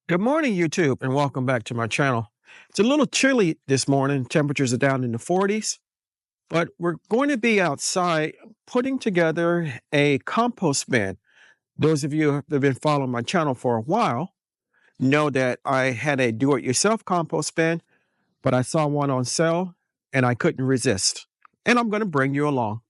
Good morning, YouTube, and welcome back to my channel. It's a little chilly this morning. Temperatures are down in the 40s, but we're going to be outside putting together a compost bin. Those of you that have been following my channel for a while know that I had a do-it-yourself compost bin, but I saw one on sale and I couldn't resist. And I'm going to bring you along.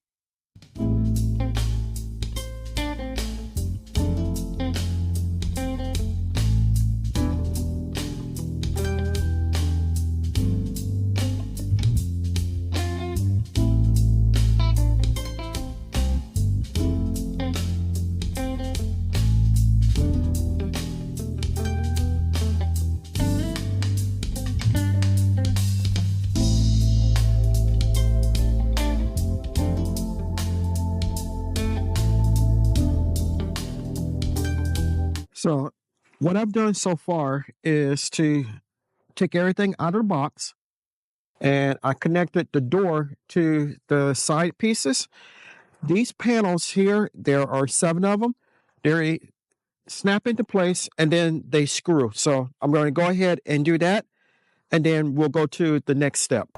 So what I've done so far is to take everything out of the box, and I connected the door to the side pieces. These panels here, there are 7 of them. They snap into place and then they screw. So I'm going to go ahead and do that, and then we'll go to the next step.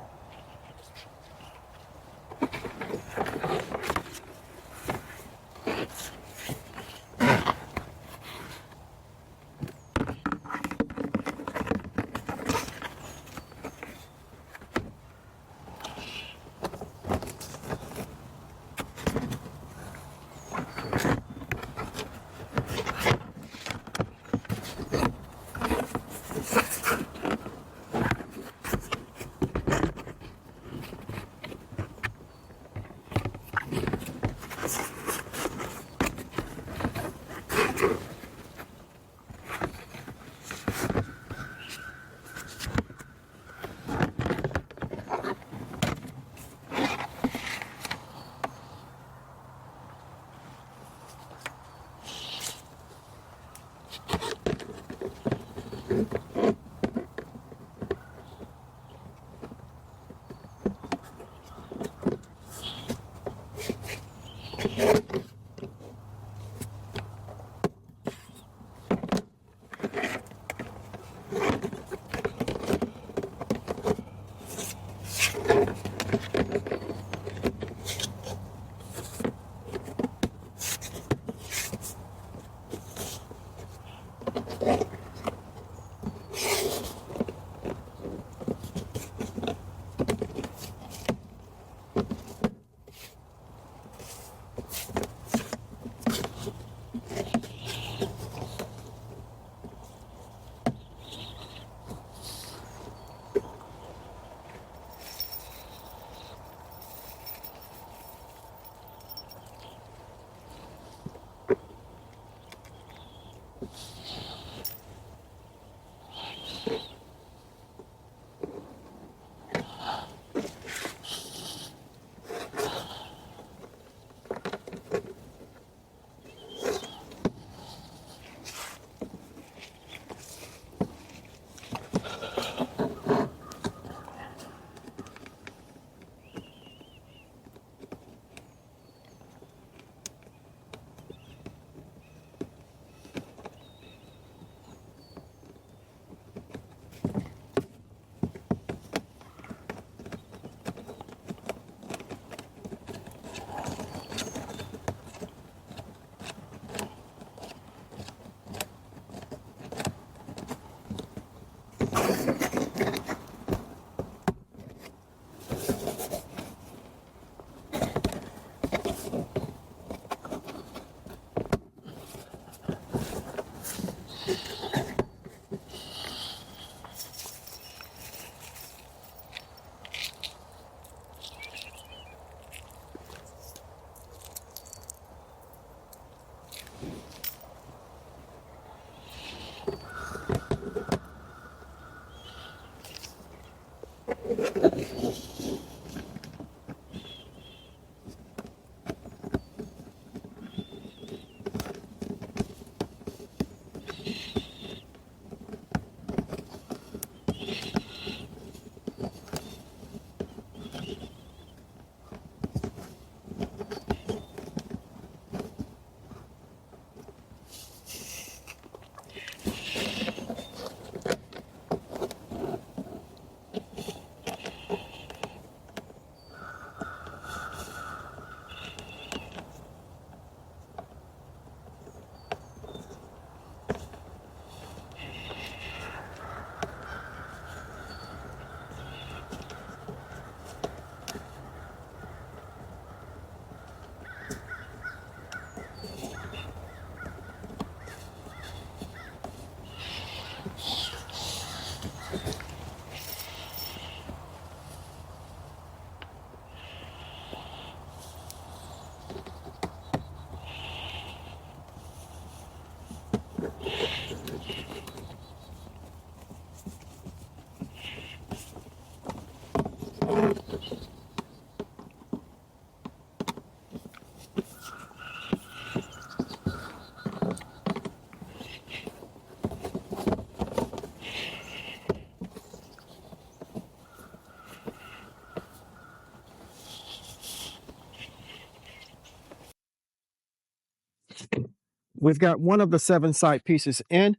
we've got one of the 7 side pieces in,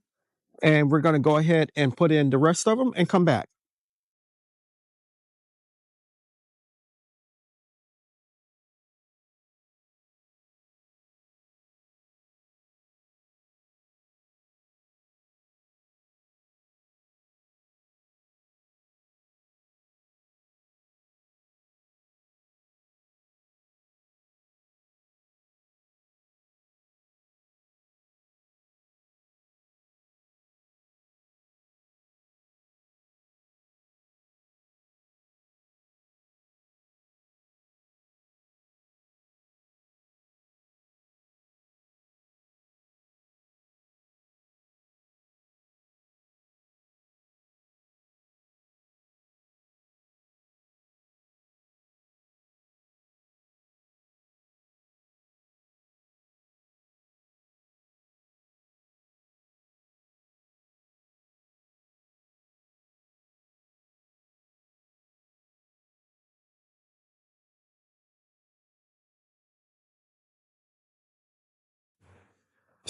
and we're going to go ahead and put in the rest of them and come back.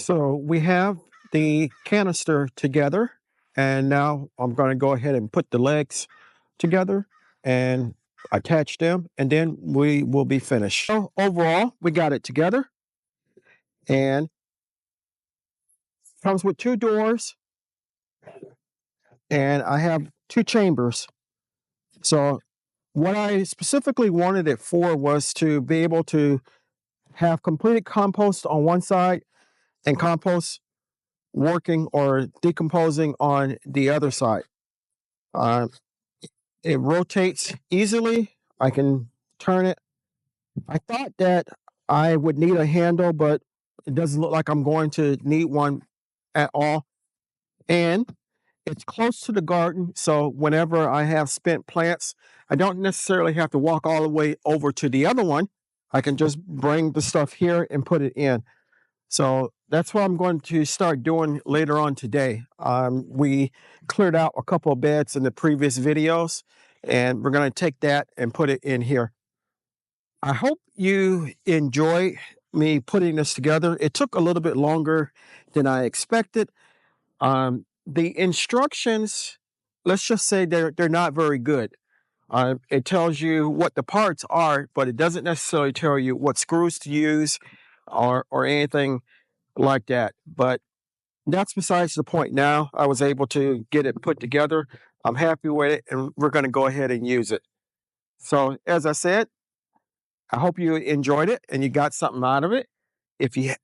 So we have the canister together, and now I'm going to go ahead and put the legs together and attach them, and then we will be finished. So overall, we got it together, and comes with 2 doors, and I have 2 chambers. So what I specifically wanted it for was to be able to have completed compost on one side and compost working or decomposing on the other side. Uh, it rotates easily. I can turn it. I thought that I would need a handle, but it doesn't look like I'm going to need one at all. And it's close to the garden, so whenever I have spent plants, I don't necessarily have to walk all the way over to the other one. I can just bring the stuff here and put it in. So that's what I'm going to start doing later on today. We cleared out a couple of beds in the previous videos, and we're going to take that and put it in here. I hope you enjoy me putting this together. It took a little bit longer than I expected. The instructions, let's just say they're not very good. It tells you what the parts are, but it doesn't necessarily tell you what screws to use or anything like that. But that's besides the point now. I was able to get it put together. I'm happy with it, and we're going to go ahead and use it. So as I said, I hope you enjoyed it and you got something out of it. If you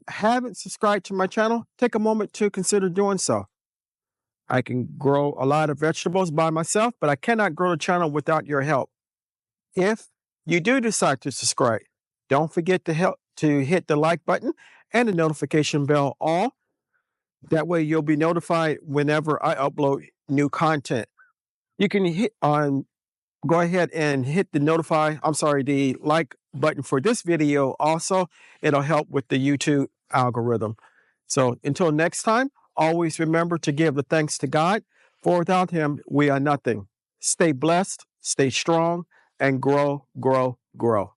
haven't subscribed to my channel, take a moment to consider doing so. I can grow a lot of vegetables by myself, but I cannot grow the channel without your help. If you do decide to subscribe, don't forget to hit the like button and the notification bell all. That way you'll be notified whenever I upload new content. You can go ahead and hit the like button for this video also. It'll help with the YouTube algorithm. So until next time, always remember to give the thanks to God, for without him, we are nothing. Stay blessed, stay strong, and grow, grow, grow.